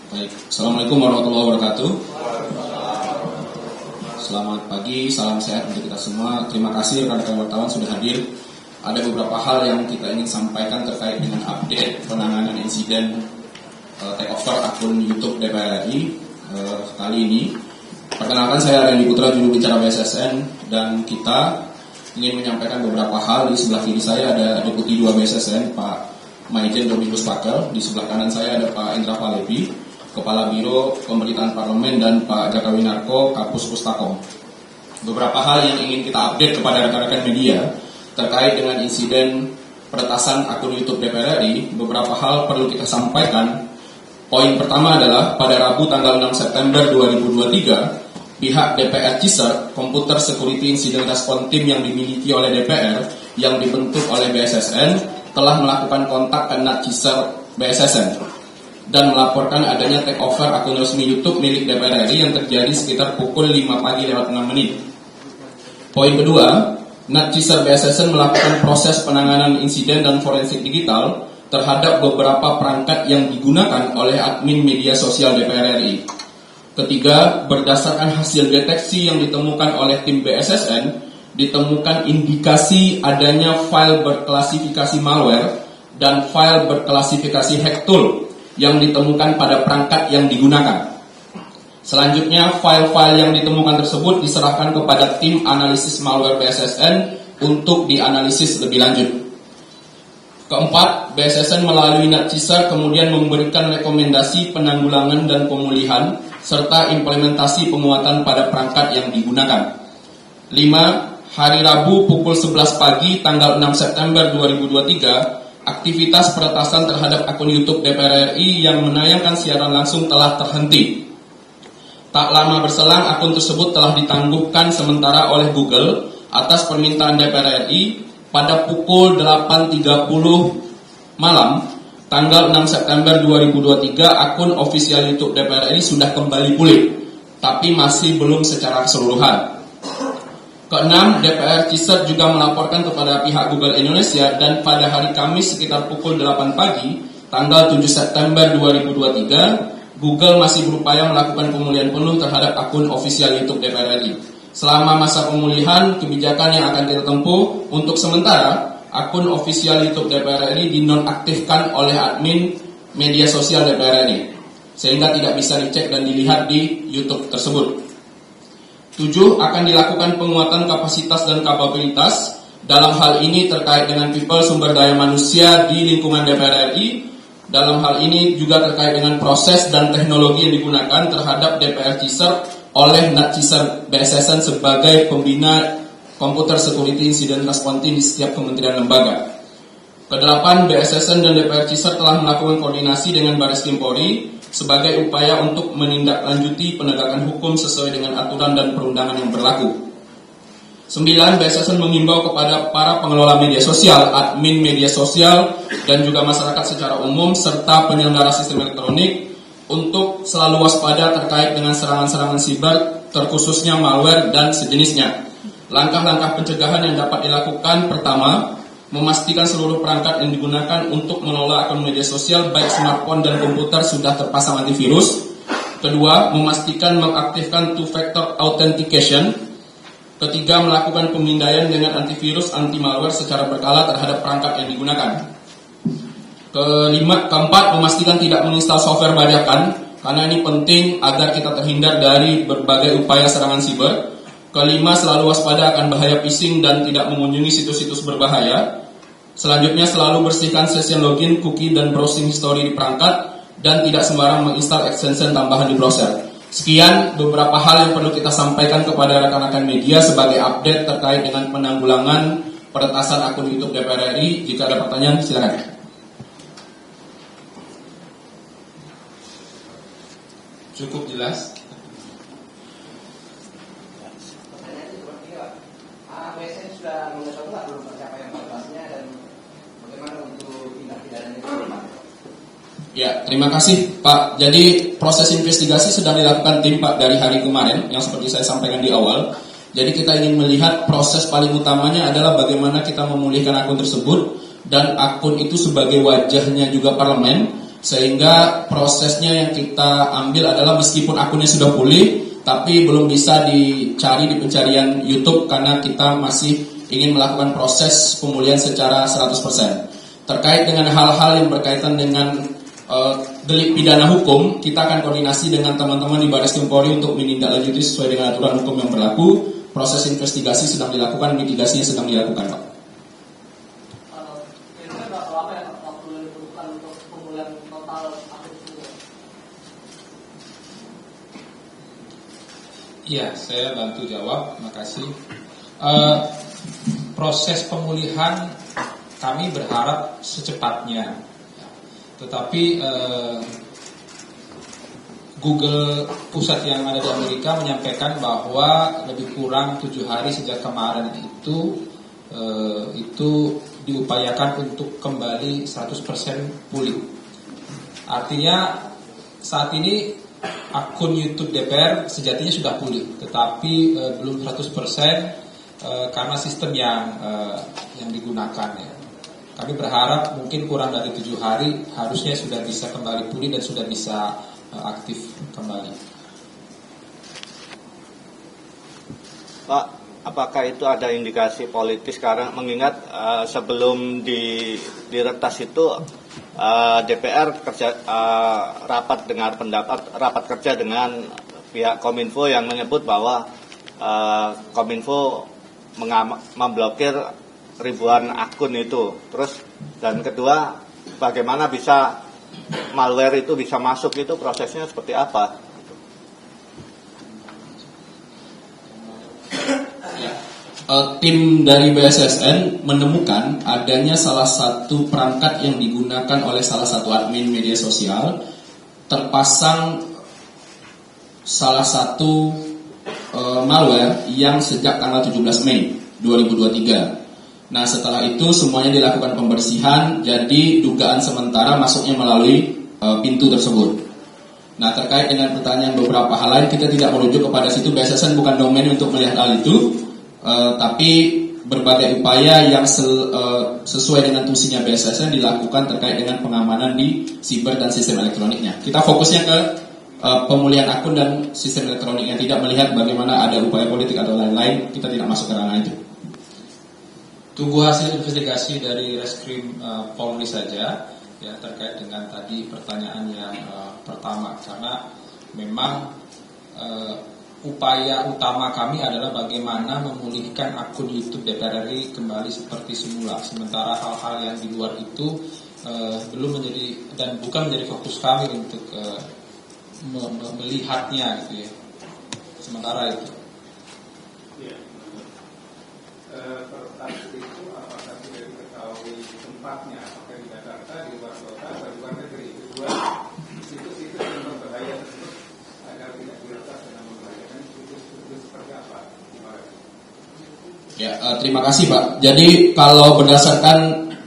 Baik, Assalamualaikum warahmatullahi wabarakatuh. Selamat pagi, salam sehat untuk kita semua. Terima kasih rekan-rekan wartawan sudah hadir. Ada beberapa hal yang kita ingin sampaikan terkait dengan update penanganan insiden takeover akun YouTube DPR RI kali ini. Perkenalkan, saya Randy Putra, juru bicara BSSN, dan kita ingin menyampaikan beberapa hal. Di sebelah kiri saya ada Deputi 2 BSSN, Pak Maijen Domingus Pakel. Di sebelah kanan saya ada Pak Indra Palevi, Kepala Biro Pemberitaan Parlemen, dan Pak Jaka Winarko, Kapus Pustakom. Beberapa hal yang ingin kita update kepada rekan-rekan media terkait dengan insiden peretasan akun YouTube DPR RI. Beberapa hal perlu kita sampaikan. Poin pertama adalah pada Rabu tanggal 6 September 2023, pihak DPR Ciser, Computer Security Incident Response Team yang dimiliki oleh DPR yang dibentuk oleh BSSN, telah melakukan kontak ke NAT Ciser BSSN dan melaporkan adanya takeover akun resmi YouTube milik DPR RI yang terjadi sekitar pukul 5 pagi lewat 6 menit. Poin kedua, NAT Ciser BSSN melakukan proses penanganan insiden dan forensik digital terhadap beberapa perangkat yang digunakan oleh admin media sosial DPR RI. Ketiga, berdasarkan hasil deteksi yang ditemukan oleh tim BSSN, ditemukan indikasi adanya file berklasifikasi malware dan file berklasifikasi hack tool yang ditemukan pada perangkat yang digunakan. Selanjutnya, file-file yang ditemukan tersebut diserahkan kepada tim analisis malware BSSN untuk dianalisis lebih lanjut. Keempat, BSSN melalui NAT Ciser kemudian memberikan rekomendasi penanggulangan dan pemulihan serta implementasi penguatan pada perangkat yang digunakan. 5. Hari Rabu pukul 11 pagi tanggal 6 September 2023, aktivitas peretasan terhadap akun YouTube DPR RI yang menayangkan siaran langsung telah terhenti. Tak lama berselang, akun tersebut telah ditangguhkan sementara oleh Google atas permintaan DPR RI. Pada pukul 8.30 malam tanggal 6 September 2023, akun official YouTube DPR RI sudah kembali pulih, tapi masih belum secara keseluruhan. Keenam, DPR Ciser juga melaporkan kepada pihak Google Indonesia dan pada hari Kamis sekitar pukul 8 pagi tanggal 7 September 2023, Google masih berupaya melakukan pemulihan penuh terhadap akun official YouTube DPR RI. Selama masa pemulihan, kebijakan yang akan kita tempuh untuk sementara, akun official YouTube DPR RI dinonaktifkan oleh admin media sosial DPR RI, sehingga tidak bisa dicek dan dilihat di YouTube tersebut. 7. Akan dilakukan penguatan kapasitas dan kapabilitas dalam hal ini terkait dengan people sumber daya manusia di lingkungan DPR RI. Dalam hal ini juga terkait dengan proses dan teknologi yang digunakan terhadap DPR Ciser oleh NAT Ciser BSSN sebagai pembina Computer Security Incident Response Team di setiap kementerian lembaga. Kedelapan, BSSN dan DPR Ciser telah melakukan koordinasi dengan Bareskrim Polri sebagai upaya untuk menindaklanjuti penegakan hukum sesuai dengan aturan dan perundangan yang berlaku. 9. BSSN mengimbau kepada para pengelola media sosial, admin media sosial, dan juga masyarakat secara umum serta penyelenggara sistem elektronik untuk selalu waspada terkait dengan serangan-serangan siber, terkhususnya malware dan sejenisnya. Langkah-langkah pencegahan yang dapat dilakukan: pertama, memastikan seluruh perangkat yang digunakan untuk mengelola akun media sosial baik smartphone dan komputer sudah terpasang antivirus. Kedua, memastikan mengaktifkan two-factor authentication. Ketiga, melakukan pemindaian dengan antivirus anti-malware secara berkala terhadap perangkat yang digunakan. Keempat, memastikan tidak menginstal software bajakan, karena ini penting agar kita terhindar dari berbagai upaya serangan siber. Kelima, selalu waspada akan bahaya phishing dan tidak mengunjungi situs-situs berbahaya. Selanjutnya, selalu bersihkan session login, cookie, dan browsing history di perangkat, dan tidak sembarang menginstal extension tambahan di browser. Sekian beberapa hal yang perlu kita sampaikan kepada rekan-rekan media sebagai update terkait dengan penanggulangan peretasan akun YouTube DPR RI. Jika ada pertanyaan, silakan. Cukup jelas. BSN sudah mengetahui belum pencapaian batasnya dan bagaimana untuk tindak pidananya itu, Pak? Ya, terima kasih Pak. Jadi proses investigasi sedang dilakukan tim Pak dari hari kemarin yang seperti saya sampaikan di awal. Jadi kita ingin melihat proses paling utamanya adalah bagaimana kita memulihkan akun tersebut, dan akun itu sebagai wajahnya juga parlemen, Sehingga prosesnya yang kita ambil adalah meskipun akunnya sudah pulih, tapi belum bisa dicari di pencarian YouTube karena kita masih ingin melakukan proses pemulihan secara 100%. Terkait dengan hal-hal yang berkaitan dengan delik pidana hukum, kita akan koordinasi dengan teman-teman di Baris Krim Polri untuk menindaklanjuti sesuai dengan aturan hukum yang berlaku. Proses investigasi sedang dilakukan, mitigasinya sedang dilakukan, Pak. Kira-kira berapa lama ya waktu yang dibutuhkan untuk pemulihan total akun itu? Iya, saya bantu jawab. Makasih. Proses pemulihan kami berharap secepatnya. Tetapi Google pusat yang ada di Amerika menyampaikan bahwa lebih kurang 7 hari sejak kemarin itu diupayakan untuk kembali 100% pulih. Artinya saat ini akun YouTube DPR sejatinya sudah pulih, tetapi belum 100% karena sistem yang digunakan ya. Kami berharap mungkin kurang dari 7 hari harusnya sudah bisa kembali pulih dan sudah bisa aktif kembali. Pak, apakah itu ada indikasi politis sekarang mengingat sebelum diretas itu DPR rapat kerja dengan pihak Kominfo yang menyebut bahwa Kominfo memblokir ribuan akun itu. Terus dan kedua, bagaimana bisa malware itu bisa masuk, itu prosesnya seperti apa? Tim dari BSSN menemukan adanya salah satu perangkat yang digunakan oleh salah satu admin media sosial, terpasang salah satu malware yang sejak tanggal 17 Mei 2023. Nah, setelah itu semuanya dilakukan pembersihan, jadi dugaan sementara masuknya melalui pintu tersebut. Nah, terkait dengan pertanyaan beberapa hal lain, kita tidak merujuk kepada situ. BSSN bukan domain untuk melihat hal itu, tapi berbagai upaya yang sesuai dengan tusinya BSSN dilakukan terkait dengan pengamanan di siber dan sistem elektroniknya. Kita fokusnya ke pemulihan akun dan sistem elektroniknya, tidak melihat bagaimana ada upaya politik atau lain-lain. Kita tidak masuk ke ranah itu. Tunggu hasil investigasi dari Reskrim Polri saja ya terkait dengan tadi pertanyaan yang pertama, karena memang upaya utama kami adalah bagaimana memulihkan akun YouTube DPR RI kembali seperti semula. Sementara hal-hal yang di luar itu belum menjadi dan bukan menjadi fokus kami untuk melihatnya gitu ya. Sementara itu. Pertanyaan itu apakah sudah diketahui tempatnya, apakah di Jakarta, di luar kota, atau di luar negeri? Kedua, situs-situs yang berbahaya tersebut agar tidak diretas dan membahayakan situs-situs seperti apa? Ya, terima kasih Pak. Jadi kalau berdasarkan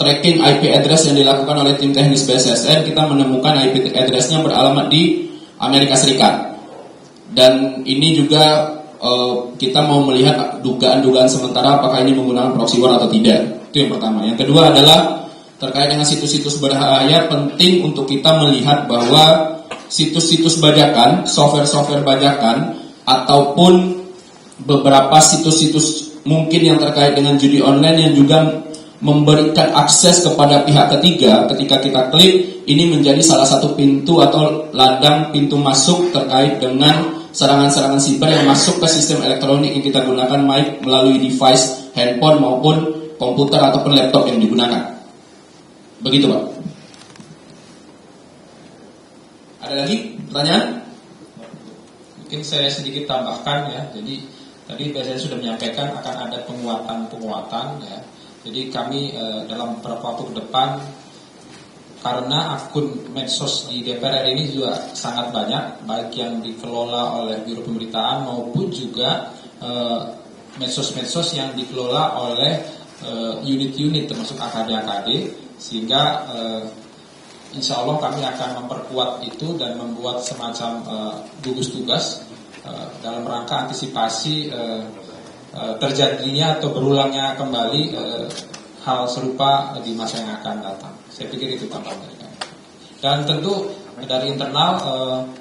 tracking IP address yang dilakukan oleh tim teknis BSSN, kita menemukan IP address-nya beralamat di Amerika Serikat. Dan ini juga kita mau melihat dugaan-dugaan sementara apakah ini menggunakan proxy war atau tidak. Itu yang pertama. Yang kedua adalah terkait dengan situs-situs berbahaya, penting untuk kita melihat bahwa situs-situs bajakan, software-software bajakan, ataupun beberapa situs-situs mungkin yang terkait dengan judi online yang juga memberikan akses kepada pihak ketiga. Ketika kita klik, ini menjadi salah satu pintu atau ladang pintu masuk terkait dengan serangan-serangan siber yang masuk ke sistem elektronik yang kita gunakan, baik melalui device handphone maupun komputer ataupun laptop yang digunakan. Begitu Pak. Ada lagi pertanyaan? Mungkin saya sedikit tambahkan ya. Jadi tadi saya sudah menyampaikan akan ada penguatan ya. Jadi kami dalam beberapa waktu ke depan, karena akun medsos di DPR RI ini juga sangat banyak, baik yang dikelola oleh Biro Pemberitaan maupun juga medsos-medsos yang dikelola oleh unit-unit termasuk AKD-AKD, sehingga insya Allah kami akan memperkuat itu dan membuat semacam gugus tugas dalam rangka antisipasi terjadinya atau berulangnya kembali hal serupa di masa yang akan datang. Saya pikir itu tambahan dari kami. Dan tentu dari internal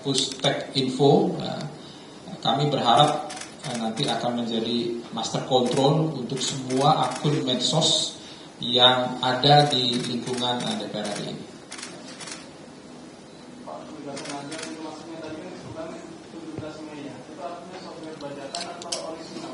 Pustek Info, kami berharap nanti akan menjadi master control untuk semua akun medsos yang ada di lingkungan DPR RI ini. Pak, sudah sengaja itu maksudnya tadi kan sebenarnya 17 Mei ya. Itu artinya software bajakan atau original?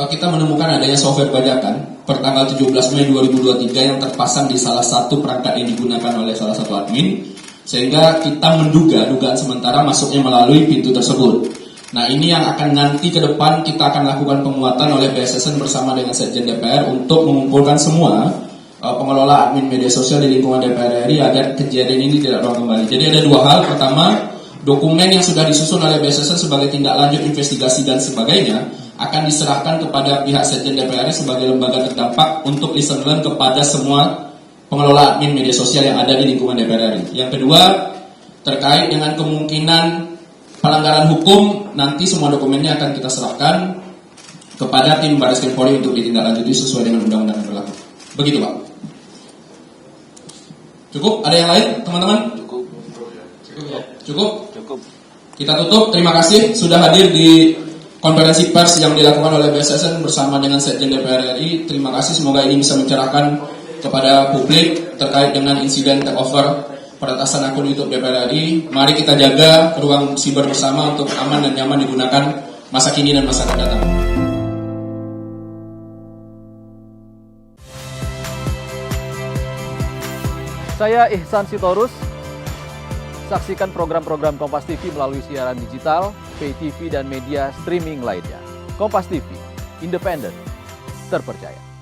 Kita menemukan adanya software bajakan pertanggal 17 Mei 2023 yang terpasang di salah satu perangkat yang digunakan oleh salah satu admin, sehingga kita menduga dugaan sementara masuknya melalui pintu tersebut. Nah, ini yang akan nanti ke depan kita akan lakukan penguatan oleh BSSN bersama dengan Sekjen DPR untuk mengumpulkan semua pengelola admin media sosial di lingkungan DPR RI agar kejadian ini tidak berulang kembali. Jadi ada dua hal. Pertama, dokumen yang sudah disusun oleh BSSN sebagai tindak lanjut investigasi dan sebagainya akan diserahkan kepada pihak Sekjen DPR RI sebagai lembaga terdampak untuk listen learn kepada semua pengelola admin media sosial yang ada di lingkungan DPR RI. Yang kedua, terkait dengan kemungkinan pelanggaran hukum, nanti semua dokumennya akan kita serahkan kepada tim Baris Krim Polri untuk ditindaklanjuti sesuai dengan undang-undang yang berlaku. Begitu, Pak. Cukup? Ada yang lain, teman-teman? Cukup? Cukup. Kita tutup. Terima kasih sudah hadir di konferensi pers yang dilakukan oleh BSSN bersama dengan Sekjen DPR RI. Terima kasih, semoga ini bisa mencerahkan kepada publik terkait dengan insiden takeover peretasan akun YouTube DPR RI. Mari kita jaga ruang siber bersama untuk aman dan nyaman digunakan masa kini dan masa akan datang. Saya Ihsan Sitorus. Saksikan program-program Kompas TV melalui siaran digital, pay TV dan media streaming lainnya. Kompas TV, independen, terpercaya.